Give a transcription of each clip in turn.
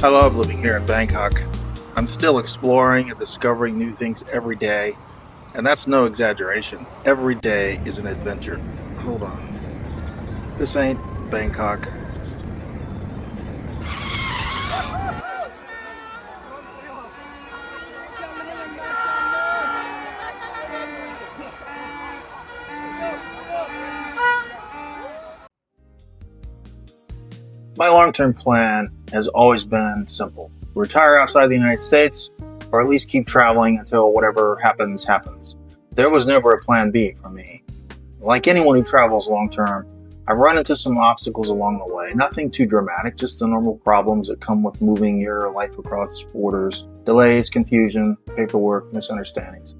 I love living here in Bangkok. I'm still exploring and discovering new things every day, and that's no exaggeration. Every day is an adventure. Hold on. This ain't Bangkok. My long term plan has always been simple: retire outside the United States, or at least keep traveling until whatever happens, happens. There was never a plan B for me. Like anyone who travels long term, I've run into some obstacles along the way. Nothing too dramatic, just the normal problems that come with moving your life across borders: delays, confusion, paperwork, misunderstandings.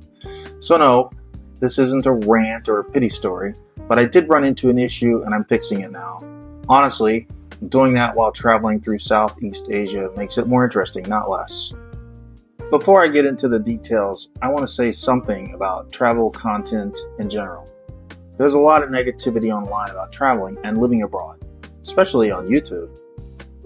So, no, this isn't a rant or a pity story, but I did run into an issue and I'm fixing it now. Honestly, doing that while traveling through Southeast Asia makes it more interesting, not less. Before I get into the details, I want to say something about travel content in general. There's a lot of negativity online about traveling and living abroad, especially on YouTube.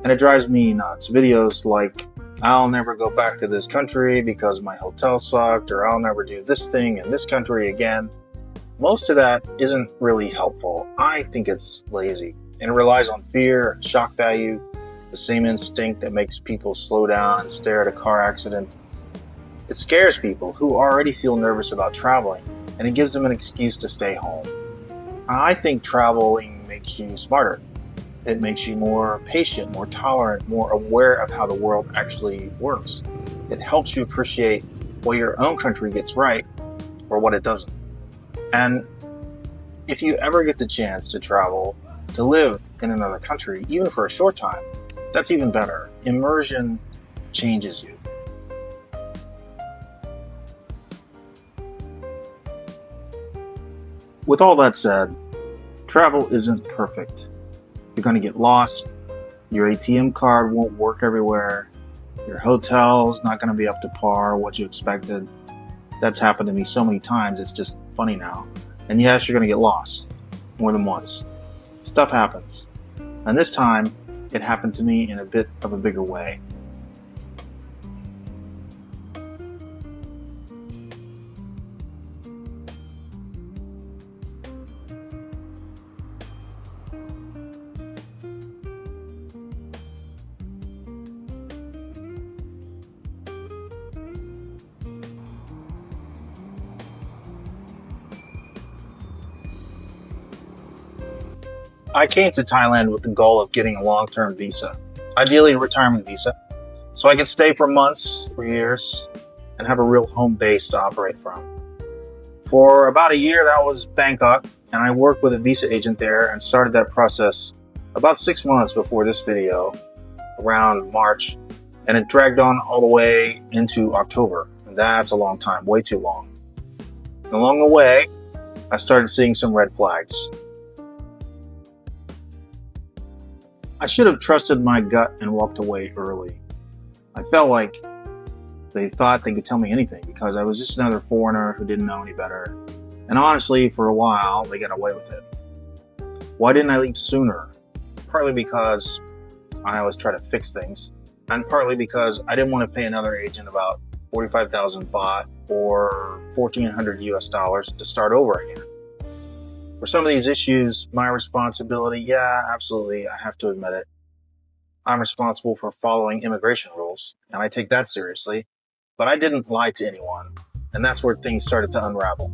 And it drives me nuts. Videos like, I'll never go back to this country because my hotel sucked, or I'll never do this thing in this country again. Most of that isn't really helpful. I think it's lazy, and it relies on fear and shock value, the same instinct that makes people slow down and stare at a car accident. It scares people who already feel nervous about traveling, and it gives them an excuse to stay home. I think traveling makes you smarter. It makes you more patient, more tolerant, more aware of how the world actually works. It helps you appreciate what your own country gets right or what it doesn't. And if you ever get the chance to travel, to live in another country, even for a short time, that's even better. Immersion changes you. With all that said, travel isn't perfect. You're going to get lost. Your ATM card won't work everywhere. Your hotel's not going to be up to par what you expected. That's happened to me so many times, it's just funny now. And yes, you're going to get lost more than once. Stuff happens. And this time, it happened to me in a bit of a bigger way. I came to Thailand with the goal of getting a long-term visa, ideally a retirement visa, so I could stay for months or years and have a real home base to operate from. For about a year, that was Bangkok, and I worked with a visa agent there and started that process about 6 months before this video, around March, and it dragged on all the way into October. And that's a long time, way too long. And along the way, I started seeing some red flags. I should have trusted my gut and walked away early. I felt like they thought they could tell me anything because I was just another foreigner who didn't know any better. And honestly, for a while, they got away with it. Why didn't I leave sooner? Partly because I always try to fix things, and partly because I didn't want to pay another agent about 45,000 baht or 1,400 US dollars to start over again. For some of these issues, my responsibility, yeah, absolutely, I have to admit it. I'm responsible for following immigration rules, and I take that seriously, but I didn't lie to anyone, and that's where things started to unravel.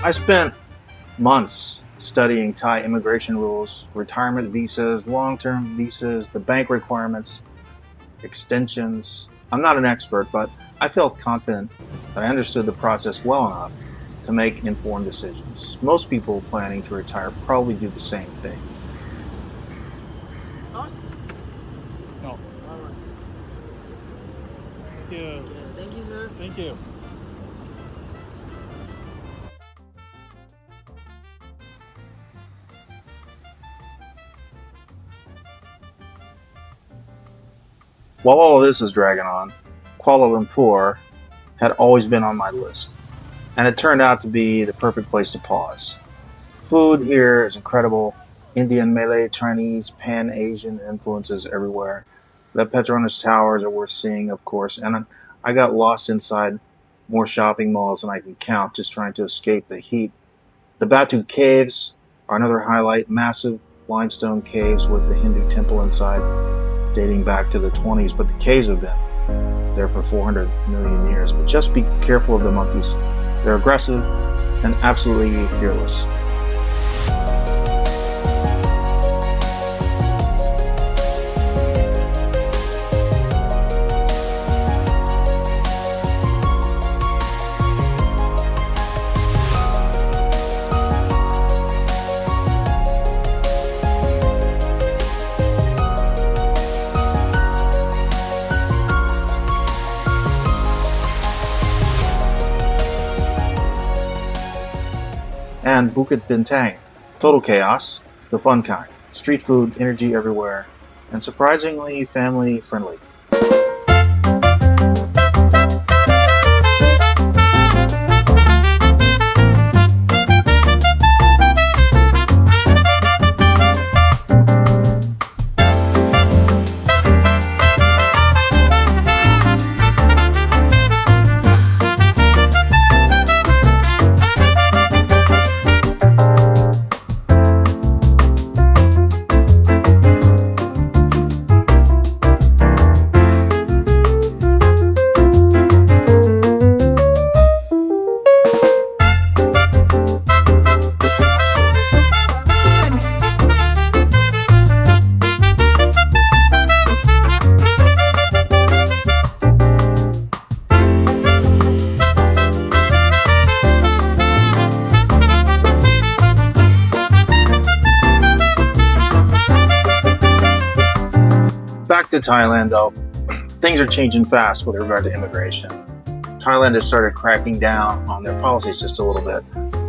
I spent months studying Thai immigration rules, retirement visas, long-term visas, the bank requirements, extensions. I'm not an expert, but I felt confident that I understood the process well enough to make informed decisions. Most people planning to retire probably do the same thing. Sauce? No. All right. Thank you. Yeah, thank you, sir. Thank you. While all of this is dragging on, Kuala Lumpur had always been on my list, and it turned out to be the perfect place to pause. Food here is incredible. Indian, Malay, Chinese, Pan-Asian influences everywhere. The Petronas Towers are worth seeing, of course, and I got lost inside more shopping malls than I can count just trying to escape the heat. The Batu Caves are another highlight, massive limestone caves with the Hindu temple inside dating back to the 20s, but the caves have been there for 400 million years. But just be careful of the monkeys. They're aggressive and absolutely fearless. And Bukit Bintang. Total chaos, the fun kind. Street food, energy everywhere, and surprisingly family friendly. Back to Thailand though, things are changing fast with regard to immigration. Thailand has started cracking down on their policies just a little bit.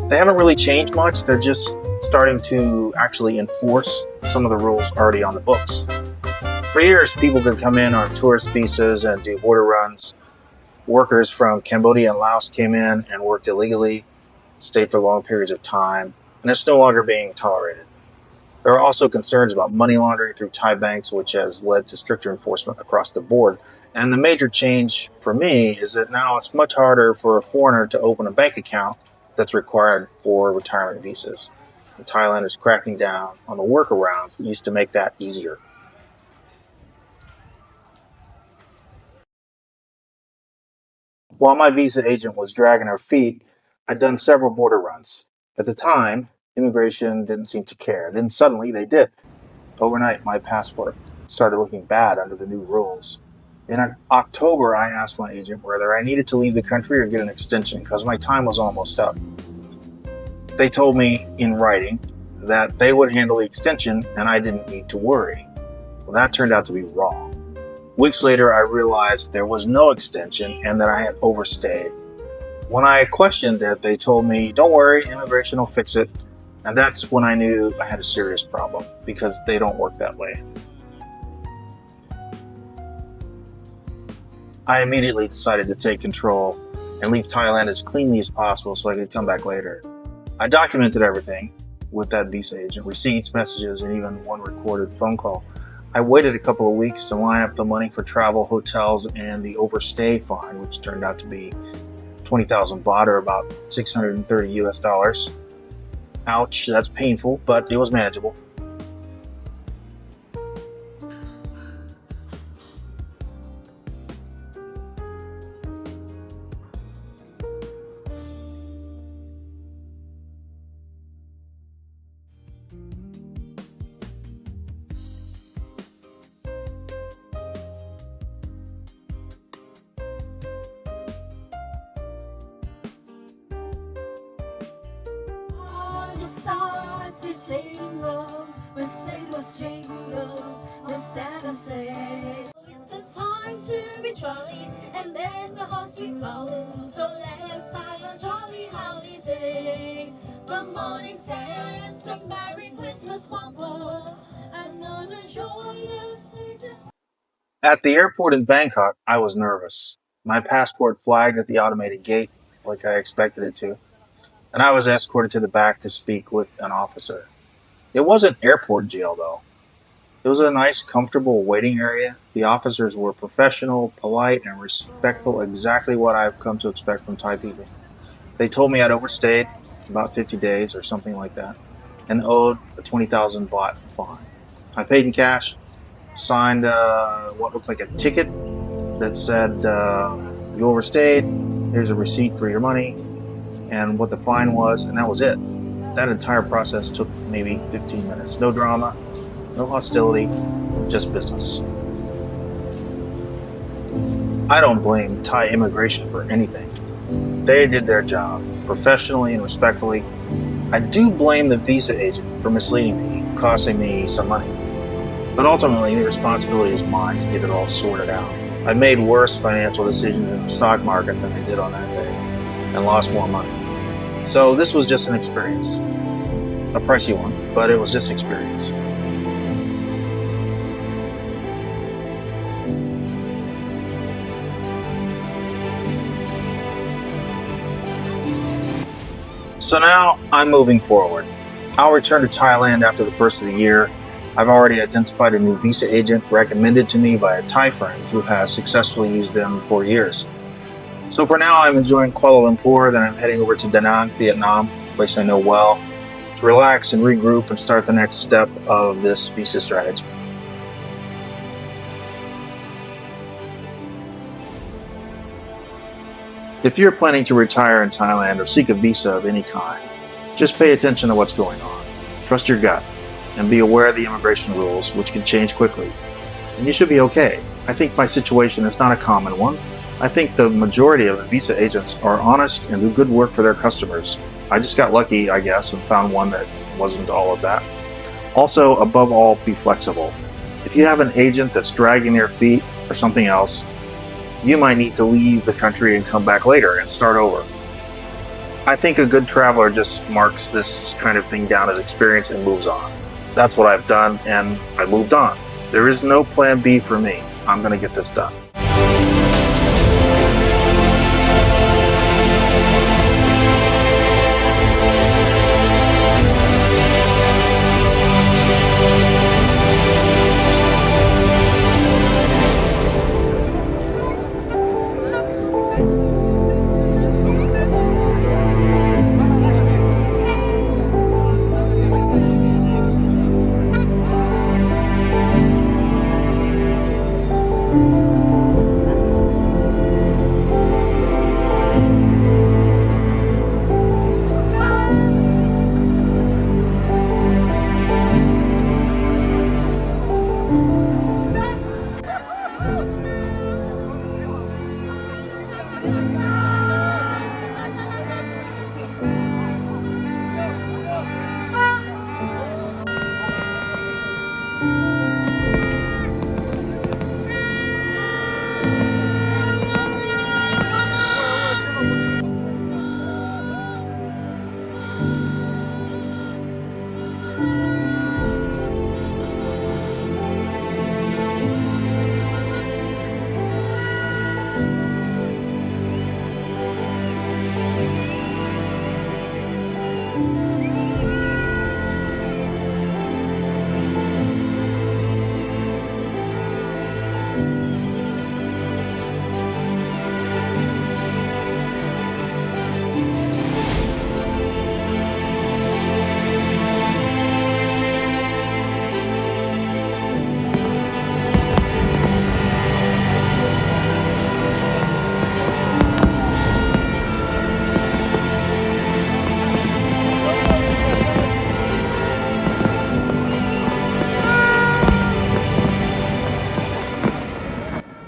They haven't really changed much, they're just starting to actually enforce some of the rules already on the books. For years, people could come in on tourist visas and do border runs. Workers from Cambodia and Laos came in and worked illegally, stayed for long periods of time, and it's no longer being tolerated. There are also concerns about money laundering through Thai banks, which has led to stricter enforcement across the board. And the major change for me is that now it's much harder for a foreigner to open a bank account that's required for retirement visas. And Thailand is cracking down on the workarounds that used to make that easier. While my visa agent was dragging her feet, I'd done several border runs. At the time, immigration didn't seem to care. Then suddenly they did. Overnight, my passport started looking bad under the new rules. In October, I asked my agent whether I needed to leave the country or get an extension because my time was almost up. They told me in writing that they would handle the extension and I didn't need to worry. Well, that turned out to be wrong. Weeks later, I realized there was no extension and that I had overstayed. When I questioned it, they told me, don't worry, immigration will fix it. And that's when I knew I had a serious problem because they don't work that way. I immediately decided to take control and leave Thailand as cleanly as possible so I could come back later. I documented everything with that visa agent, receipts, messages, and even one recorded phone call. I waited a couple of weeks to line up the money for travel, hotels, and the overstay fine, which turned out to be 20,000 baht or about 630 US dollars. Ouch, that's painful, but it was manageable. It's the time to be jolly, and then the horse we home. So let's start a jolly holiday. Good morning, says a Merry Christmas, Papa. Another joyous season. At the airport in Bangkok, I was nervous. My passport flagged at the automated gate, like I expected it to, and I was escorted to the back to speak with an officer. It wasn't airport jail, though. It was a nice, comfortable waiting area. The officers were professional, polite, and respectful, exactly what I've come to expect from Thai people. They told me I'd overstayed about 50 days or something like that and owed a 20,000 baht fine. I paid in cash, signed what looked like a ticket that said, you overstayed, here's a receipt for your money, and what the fine was, and that was it. That entire process took maybe 15 minutes. No drama, no hostility, just business. I don't blame Thai immigration for anything. They did their job, professionally and respectfully. I do blame the visa agent for misleading me, costing me some money. But ultimately, the responsibility is mine to get it all sorted out. I made worse financial decisions in the stock market than I did on that day, and lost more money. So this was just an experience. A pricey one, but it was just experience. So now I'm moving forward. I'll return to Thailand after the first of the year. I've already identified a new visa agent recommended to me by a Thai friend who has successfully used them for years. So for now, I'm enjoying Kuala Lumpur, then I'm heading over to Da Nang, Vietnam, a place I know well, to relax and regroup and start the next step of this visa strategy. If you're planning to retire in Thailand or seek a visa of any kind, just pay attention to what's going on. Trust your gut and be aware of the immigration rules, which can change quickly. And you should be okay. I think my situation is not a common one. I think the majority of the visa agents are honest and do good work for their customers. I just got lucky, I guess, and found one that wasn't all of that. Also, above all, be flexible. If you have an agent that's dragging their feet or something else, you might need to leave the country and come back later and start over. I think a good traveler just marks this kind of thing down as experience and moves on. That's what I've done, and I moved on. There is no plan B for me. I'm going to get this done.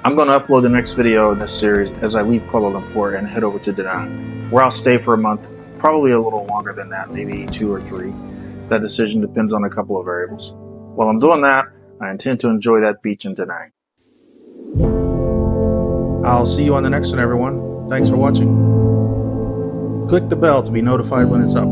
I'm going to upload the next video in this series as I leave Kuala Lumpur and head over to Da Nang, where I'll stay for a month, probably a little longer than that, maybe 2 or 3. That decision depends on a couple of variables. While I'm doing that, I intend to enjoy that beach in Da Nang. I'll see you on the next one, everyone. Thanks for watching. Click the bell to be notified when it's up.